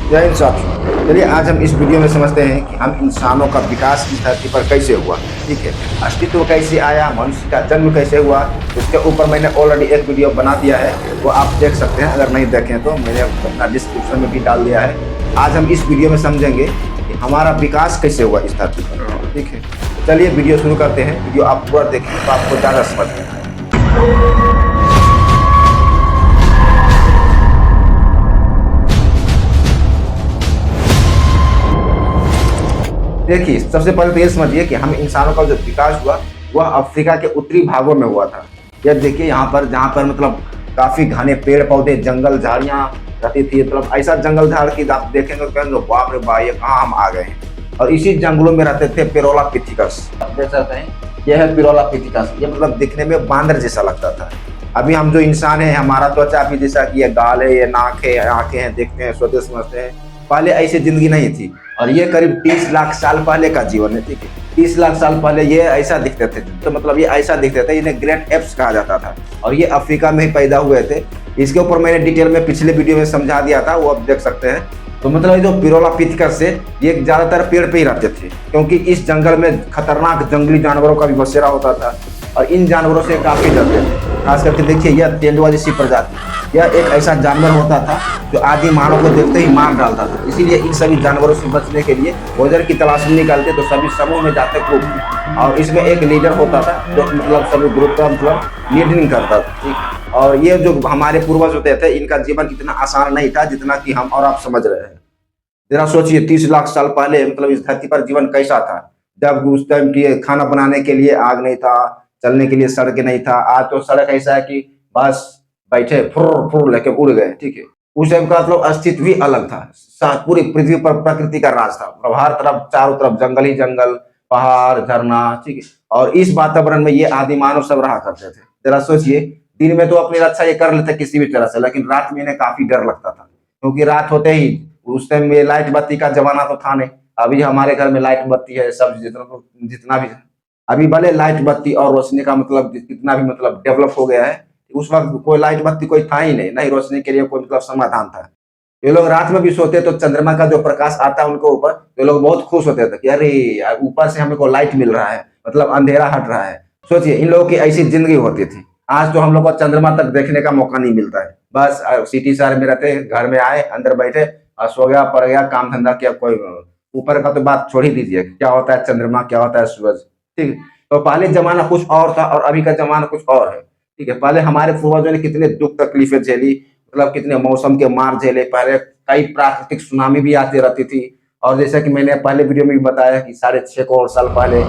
जय हिंद साथियों। चलिए आज हम इस वीडियो में समझते हैं कि हम इंसानों का विकास इस धरती पर कैसे हुआ। ठीक है, अस्तित्व कैसे आया, मनुष्य का जन्म कैसे हुआ, उसके ऊपर मैंने ऑलरेडी एक वीडियो बना दिया है, वो आप देख सकते हैं। अगर नहीं देखें तो मैंने अपना डिस्क्रिप्शन में भी डाल दिया है। आज हम इस वीडियो में समझेंगे कि हमारा विकास कैसे हुआ इस धरती पर। ठीक है, तो चलिए वीडियो शुरू करते हैं। वीडियो आप पूरा देखें तो आपको ज़्यादा समझ में आएगा। देखिए, सबसे पहले तो ये समझिए कि हम इंसानों का जो विकास हुआ वह अफ्रीका के उत्तरी भागों में हुआ था। यह देखिए यहाँ पर, जहाँ पर मतलब काफी घने पेड़ पौधे, जंगल झाड़ियाँ रहती थी। मतलब ऐसा जंगल झाड़ की आप देखेंगे तो कहेंगे बाप रे बाप, ये कहाँ हम आ गए हैं। और इसी जंगलों में रहते थे पिरोला पिथिकस। आप देख सकते हैं, यह है पिरोला पिथिकस। ये मतलब दिखने में बांदर जैसा लगता था। अभी हम जो इंसान है, हमारा त्वचा भी जैसा कि ये गाल है, ये नाक है, आंखें हैं, देखते हैं, सोचते समझते हैं। पहले ऐसी जिंदगी नहीं थी। और ये करीब 30 लाख साल पहले का जीवन है। ठीक है, 30 लाख साल पहले ये ऐसा दिखते थे। तो मतलब ये ऐसा दिखते थे, इन्हें ग्रेट एप्स कहा जाता था। और ये अफ्रीका में ही पैदा हुए थे। इसके ऊपर मैंने डिटेल में पिछले वीडियो में समझा दिया था, वो आप देख सकते हैं। तो मतलब ये जो पिरोला पिथिकस से, ये ज्यादातर पेड़ पे ही रहते थे, क्योंकि इस जंगल में खतरनाक जंगली जानवरों का भी बसेरा होता था। और इन जानवरों से काफी डरते थे। खास करके देखिए, यह तेंदुआ जैसी प्रजाति, यह एक ऐसा जानवर होता था जो आदि मानव को देखते ही मार डालता था। इसीलिए इन सभी जानवरों से बचने के लिए भोजन की तलाश में निकलते तो सभी समूह में जाते ग्रुप। और इसमें एक लीडर होता था जो मतलब सभी ग्रुप का मतलब लीडिंग करता था। ठीक, और ये जो हमारे पूर्वज होते थे, इनका जीवन इतना आसान नहीं था जितना कि हम और आप समझ रहे हैं। जरा सोचिए, 30 लाख साल पहले मतलब इस धरती पर जीवन कैसा था, जब उस टाइम की खाना बनाने के लिए आग नहीं था, चलने के लिए सड़क नहीं था। आज तो सड़क ऐसा है कि बस बैठे फुर फुर लेके उड़ गए। ठीक है, उस टाइम का मतलब अस्तित्व भी अलग था। पूरी पृथ्वी पर प्रकृति का राज था। मतलब हर तरफ, चारों तरफ जंगल ही जंगल, पहाड़, झरना। ठीक है, और इस वातावरण में ये आदि मानव सब रहा करते थे। जरा सोचिए, दिन में तो अपनी रक्षा ये कर लेते किसी भी तरह से, लेकिन रात में इन्हें काफी डर लगता था, क्योंकि रात होते ही, उस टाइम में लाइट बत्ती का जमाना तो था नहीं। अभी हमारे घर में लाइट बत्ती है, सब जितना भी अभी भले लाइट बत्ती और रोशनी का मतलब कितना भी मतलब डेवलप हो गया है, उस वक्त कोई लाइट बत्ती कोई था ही नहीं, नहीं रोशनी के लिए कोई मतलब समाधान था। ये लोग रात में भी सोते तो चंद्रमा का जो प्रकाश आता है उनके ऊपर, तो ये लोग बहुत खुश होते थे कि अरे यार, ऊपर से हमें को लाइट मिल रहा है, मतलब अंधेरा हट रहा है। सोचिए, इन लोगों की ऐसी जिंदगी होती थी। आज तो हम लोग को चंद्रमा तक देखने का मौका नहीं मिलता है। बस सिटी शहर में रहते, घर में आए, अंदर बैठे और सो गया, पड़ गया, काम धंधा किया। कोई ऊपर का तो बात छोड़ ही दीजिए, क्या होता है चंद्रमा, क्या होता है सूरज। ठीक है, तो पहले जमाना कुछ और था और अभी का जमाना कुछ और है। ठीक है, पहले हमारे पूर्वजों ने कितने दुख तकलीफें झेली, मतलब कितने मौसम के मार झेले। पहले कई प्राकृतिक सुनामी भी आती रहती थी। और जैसा कि मैंने पहले वीडियो में भी बताया कि 6.5 करोड़ साल पहले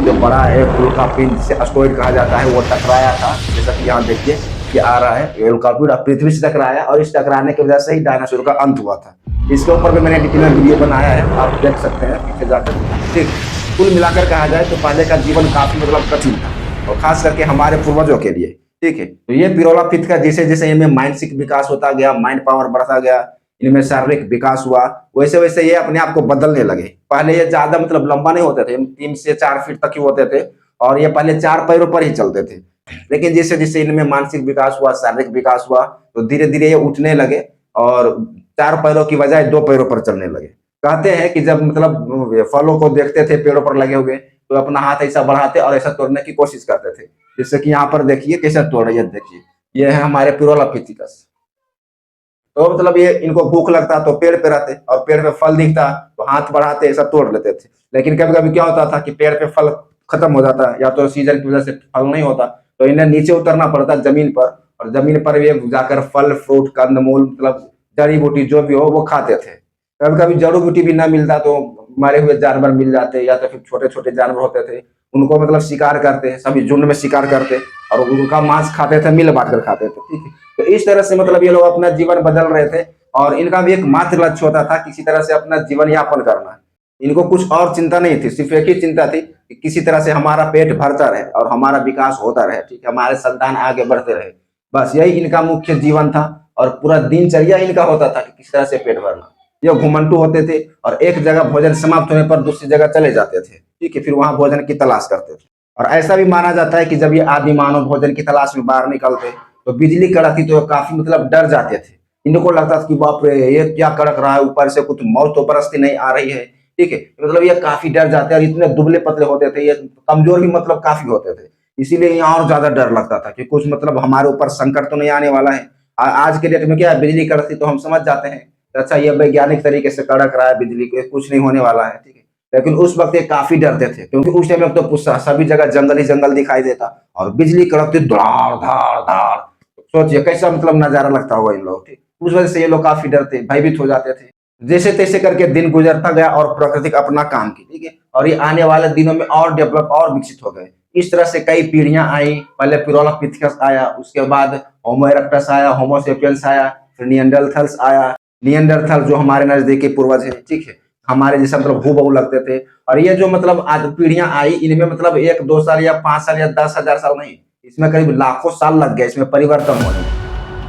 जो बड़ा एक उल्कापिंड, जिसे एस्टेरॉइड कहा जाता है, वो टकराया था। जैसा कि यहाँ देखिए, ये आ रहा है, ये उल्कापिंड पृथ्वी से टकराया और इस टकराने की वजह से ही डायनासोर का अंत हुआ था। इसके ऊपर भी मैंने डिटेल में वीडियो बनाया है, आप देख सकते हैं पीछे जाकर। ठीक, कुल मिलाकर कहा जाए तो पहले का जीवन काफी मतलब कठिन था, और खास करके हमारे पूर्वजों के लिए। ठीक है, तो ये पिरोला पिथ का जैसे जैसे इनमें मानसिक विकास होता गया, माइंड पावर बढ़ता गया, इनमें शारीरिक विकास हुआ, वैसे वैसे ये अपने आप को बदलने लगे। पहले ये ज्यादा मतलब लंबा नहीं होते थे, 3 से 4 फीट तक ही होते थे, और ये पहले 4 पैरों पर ही चलते थे। लेकिन जैसे जैसे इनमें मानसिक विकास हुआ, शारीरिक विकास हुआ, तो धीरे धीरे ये उठने लगे और 4 पैरों की बजाय 2 पैरों पर चलने लगे। कहते हैं कि जब मतलब फलों को देखते थे पेड़ों पर लगे हुए, तो अपना हाथ ऐसा बढ़ाते और ऐसा तोड़ने की कोशिश करते थे। जैसे कि यहाँ पर देखिए कैसे तोड़ रही है, देखिए ये है हमारे पिरोला पिथिकस। तो मतलब ये, इनको भूख लगता तो पेड़ पे रहते, और पेड़ पे फल दिखता तो हाथ बढ़ाते ऐसा तोड़ लेते थे। लेकिन कभी कभी क्या होता था कि पेड़ पे फल खत्म हो जाता, या तो सीजन की वजह से फल नहीं होता, तो इन्हें नीचे उतरना पड़ता जमीन पर, और जमीन पर ये जाकर फल फ्रूट कंदमूल मतलब जड़ी बूटी जो भी हो वो खाते थे। कभी कभी जड़ी बूटी भी ना मिलता तो मरे हुए जानवर मिल जाते, या तो फिर छोटे छोटे जानवर होते थे, उनको मतलब शिकार करते, सभी झुंड में शिकार करते और उनका मांस खाते थे, मिल बांट कर खाते थे। ठीक है, तो इस तरह से मतलब ये लोग अपना जीवन बदल रहे थे। और इनका भी एक मात्र लक्ष्य होता था किसी तरह से अपना जीवन यापन करना। इनको कुछ और चिंता नहीं थी, सिर्फ एक ही चिंता थी कि किसी तरह से हमारा पेट भरता रहे और हमारा विकास होता रहे। ठीक है, हमारे संतान आगे बढ़ते रहे, बस यही इनका मुख्य जीवन था। और पूरा दिनचर्या इनका होता था कि किस तरह से पेट भरना। ये घुमंटू होते थे और एक जगह भोजन समाप्त होने पर दूसरी जगह चले जाते थे। ठीक है, फिर वहां भोजन की तलाश करते थे। और ऐसा भी माना जाता है कि जब ये आदि मानव भोजन की तलाश में बाहर निकलते तो बिजली कड़कती तो काफी मतलब डर जाते थे। इनको लगता था कि बाप रे ये क्या कड़क रहा है, ऊपर से कुछ मौत तो बरसती नहीं आ रही है, ठीक है। मतलब ये काफी डर जाते हैं और इतने दुबले पतले होते थे, ये कमजोर भी मतलब काफी होते थे, इसीलिए यहाँ और ज्यादा डर लगता था कि कुछ मतलब हमारे ऊपर संकट तो नहीं आने वाला है। आज के डेट में क्या है, बिजली कड़कती तो हम समझ जाते हैं, अच्छा ये वैज्ञानिक तरीके से कड़क रहा है बिजली, को कुछ नहीं होने वाला है, ठीक है। लेकिन उस वक्त ये काफी डरते थे, क्योंकि उस टाइम में तो सभी जगह जंगल ही जंगल दिखाई देता और बिजली कड़कती धाड़ धाड़ धाड़। सोचिए कैसा मतलब नजारा लगता होगा इन लोग, ठीक। उस वजह से ये लोग काफी डरते, भयभीत हो जाते थे। जैसे तैसे करके दिन गुजरता गया और प्रकृति अपना काम की, ठीक है। और ये आने वाले दिनों में और डेवलप और विकसित हो गए। इस तरह से कई पीढ़ियां आई, पहले पिरोलापिथेकस आया, उसके बाद होमो इरेक्टस आया, होमो सेपियंस आया, फिर निएंडरथल्स आया। निएंडरथल जो हमारे नजदीकी पूर्वज है, ठीक है, हमारे जैसा मतलब हूबहू लगते थे। और ये जो मतलब आज पीढ़ियां आई, इनमें मतलब 1-2 साल या 5 साल या 10,000 साल नहीं, इसमें करीब लाखों साल लग गए इसमें परिवर्तन होने में।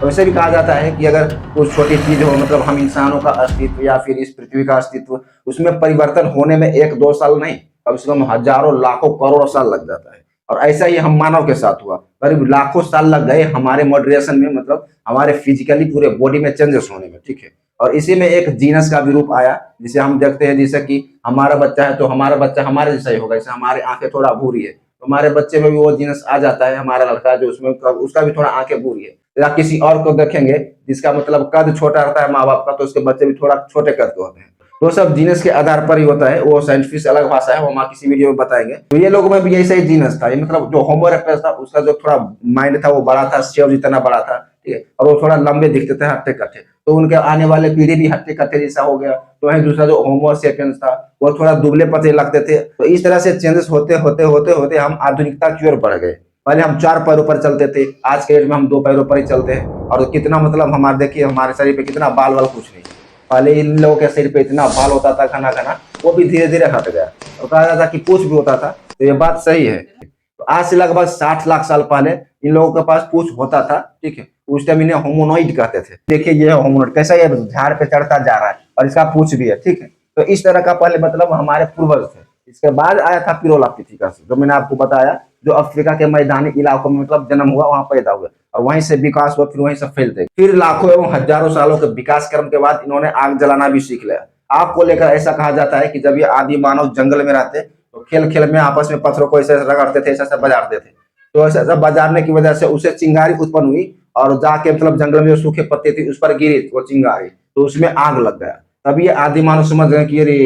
तो ऐसे भी कहा जाता है कि अगर कुछ छोटी चीज हो, मतलब हम इंसानों का अस्तित्व या फिर इस पृथ्वी का अस्तित्व, उसमें परिवर्तन होने में 1-2 साल नहीं, कम से कम हजारों लाखों करोड़ों साल लग जाता है। और ऐसा ही हम मानव के साथ हुआ, करीब लाखों साल लग गए हमारे मॉडरेशन में, मतलब हमारे फिजिकली पूरे बॉडी में चेंजेस होने में, ठीक है। और इसी में एक जीनस का भी रूप आया, जिसे हम देखते हैं, जैसे कि हमारा बच्चा है तो हमारा बच्चा हमारे जैसा ही होगा, जैसे हमारे आंखें थोड़ा भूरी है, हमारे बच्चे में भी वो जीनस आ जाता है। हमारा लड़का जो उसमें उसका भी थोड़ा आंखें भूरी है, या किसी और को देखेंगे जिसका मतलब कद छोटा रहता है माँ बाप का, तो उसके बच्चे भी थोड़ा छोटे कद के होते हैं। तो सब जीनस के आधार पर ही होता है, वो साइंटिफिक अलग भाषा है, वो हम किसी वीडियो में बताएंगे। तो ये लोगों में भी ऐसा ही जीनस था, ये मतलब जो होमो इरेक्टस था उसका जो थोड़ा माइंड था वो बड़ा था, सेव जितना बड़ा था, ठीक है, और वो थोड़ा लंबे दिखते थे, हट्टे कट्टे। तो उनके आने वाले पीढ़ी भी हट्टे कट्टे जैसा हो गया। तो वही दूसरा जो होमो सेपियंस था वो थोड़ा दुबले पतले लगते थे। तो इस तरह से चेंजेस होते होते होते होते हम आधुनिकता की ओर बढ़ गए। पहले हम 4 पैरों पर चलते थे, आज के डेट में हम 2 पैरों पर ही चलते हैं। और कितना मतलब हमारे देखिए हमारे शरीर पे कितना बाल वाल कुछ नहीं, पहले इन लोगों के शरीर पे इतना बाल होता था घना घना, वो भी धीरे धीरे हट गया। और कहा जाता था कि पूछ भी होता था, तो ये बात सही है। तो आज से लगभग 60 लाख साल पहले इन लोगों के पास पूछ होता था, ठीक है। उस टाइम इन्हें होमोनॉइड कहते थे। देखिए ये होमोनॉइड कैसा ये झाड़ पे चढ़ता जा रहा है और इसका पूछ भी है, ठीक है। तो इस तरह का पहले मतलब हमारे पूर्वज थे। इसके बाद आया था पिरोलापिथिकस, जो मैंने आपको बताया, जो अफ्रीका के मैदानी इलाकों में मतलब जन्म हुआ, वहां पैदा हुआ और वहीं से विकास हुआ, फिर वहीं से फैलते। फिर लाखों एवं हजारों सालों के विकास क्रम के बाद इन्होंने आग जलाना भी सीख लिया। आग को लेकर ऐसा कहा जाता है कि जब ये आदि मानव जंगल में रहते तो खेल खेल में आपस में पत्थरों को ऐसे रगड़ते थे, ऐसा बजाते थे। तो ऐसा बजारने की वजह से उसे चिंगारी उत्पन्न हुई और जाके मतलब जंगल में जो सूखे पत्ते थे उस पर गिरी वो चिंगारी, तो उसमें आग लग गया। तब ये आदि मानव समझ गए कि अरे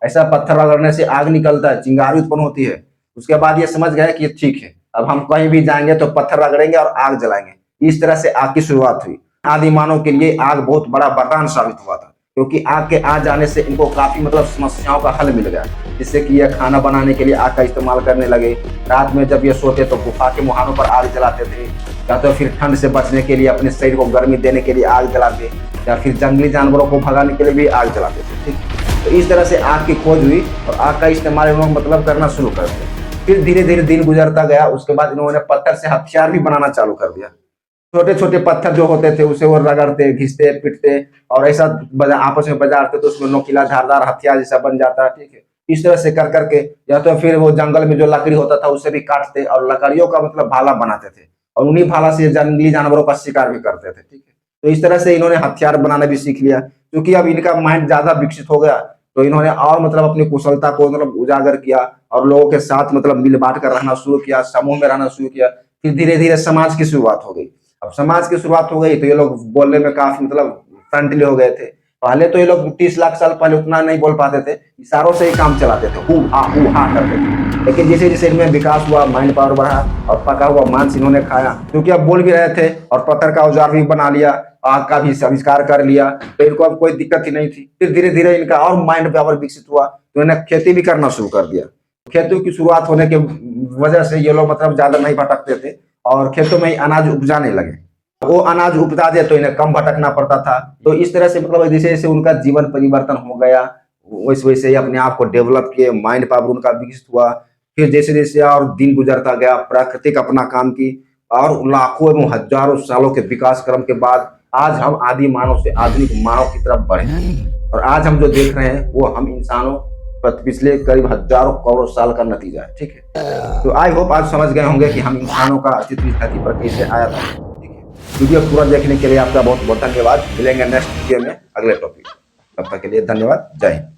ऐसा पत्थर रगड़ने से आग निकलता है, चिंगारी उत्पन्न होती है। उसके बाद ये समझ गए कि ठीक है, अब हम कहीं भी जाएंगे तो पत्थर रगड़ेंगे और आग जलाएंगे। इस तरह से आग की शुरुआत हुई। आदि मानव के लिए आग बहुत बड़ा वरदान साबित हुआ था, क्योंकि आग के आ जाने से इनको काफी मतलब समस्याओं का हल मिल गया, जिससे कि ये खाना बनाने के लिए आग का इस्तेमाल करने लगे। रात में जब ये सोते तो गुफा के मुहानों पर आग जलाते थे, या तो फिर ठंड से बचने के लिए अपने शरीर को गर्मी देने के लिए आग जलाते, या फिर जंगली जानवरों को भगाने के लिए भी आग जलाते थे, ठीक। तो इस तरह से आग की खोज हुई और आग का इस्तेमाल इन्होंने मतलब करना शुरू कर दिया। फिर धीरे धीरे दिन गुजरता गया, उसके बाद इन्होंने पत्थर से हथियार भी बनाना चालू कर दिया। छोटे छोटे पत्थर जो होते थे उसे वो रगड़ते, घिसते, पिटते और ऐसा आपस में बजाते तो उसमें नोकीला धारदार हथियार जैसा बन जाता, ठीक है। इस तरह से कर करके, या तो फिर वो जंगल में जो लकड़ी होता था उसे भी काटते और लकड़ियों का मतलब भाला बनाते थे और उन्हीं भाला से जंगली जानवरों का शिकार भी करते थे, ठीक है। तो इस तरह से इन्होंने हथियार बनाना भी सीख लिया। क्योंकि अब इनका माइंड ज्यादा विकसित हो गया, तो इन्होंने और मतलब अपनी कुशलता को मतलब उजागर किया और लोगों के साथ मतलब मिल बांट कर रहना शुरू किया, समूह में रहना शुरू किया। फिर धीरे धीरे समाज की शुरुआत हो गई। अब समाज की शुरुआत हो गई तो ये लोग बोलने में काफी मतलब फ्रंटली हो गए थे। पहले तो ये लोग 30 लाख साल पहले उतना नहीं बोल पाते थे, इशारों से ही काम चलाते थे, हु हा करते थे। लेकिन जैसे जैसे इनमें विकास हुआ, माइंड पावर बढ़ा और पका हुआ मांस इन्होंने खाया, क्योंकि अब बोल भी रहे थे और पत्थर का औजार भी बना लिया, आग का भी आविष्कार कर लिया, तो इनको अब कोई दिक्कत ही नहीं थी। फिर धीरे धीरे इनका और माइंड पावर विकसित हुआ, तो इन्हें खेती भी करना शुरू कर दिया। खेती की शुरुआत होने के वजह से ये लोग मतलब ज्यादा नहीं भटकते थे और खेतों में ही अनाज उपजाने लगे। वो अनाज उपजा दे तो इन्हें कम भटकना पड़ता था। तो इस तरह से मतलब जैसे जैसे उनका जीवन परिवर्तन हो गया, वैसे वैसे ही अपने आप को डेवलप किए, माइंड पावर उनका विकसित हुआ। फिर जैसे जैसे और दिन गुजरता गया, प्राकृतिक अपना काम की और लाखों एवं हजारों सालों के विकास क्रम के बाद आज हम आदि मानव से आधुनिक मानव की तरफ बढ़े। और आज हम जो देख रहे हैं वो हम इंसानों पिछले करीब हजारों करोड़ों साल का नतीजा है, ठीक है। तो आई होप आज समझ गए होंगे कि हम इंसानों का अस्तित्व इस धरती पर कैसे आया था, ठीक है। वीडियो पूरा देखने के लिए आपका बहुत बहुत धन्यवाद। मिलेंगे नेक्स्ट वीडियो में अगले टॉपिक। तब तक के लिए धन्यवाद। जय हिंद।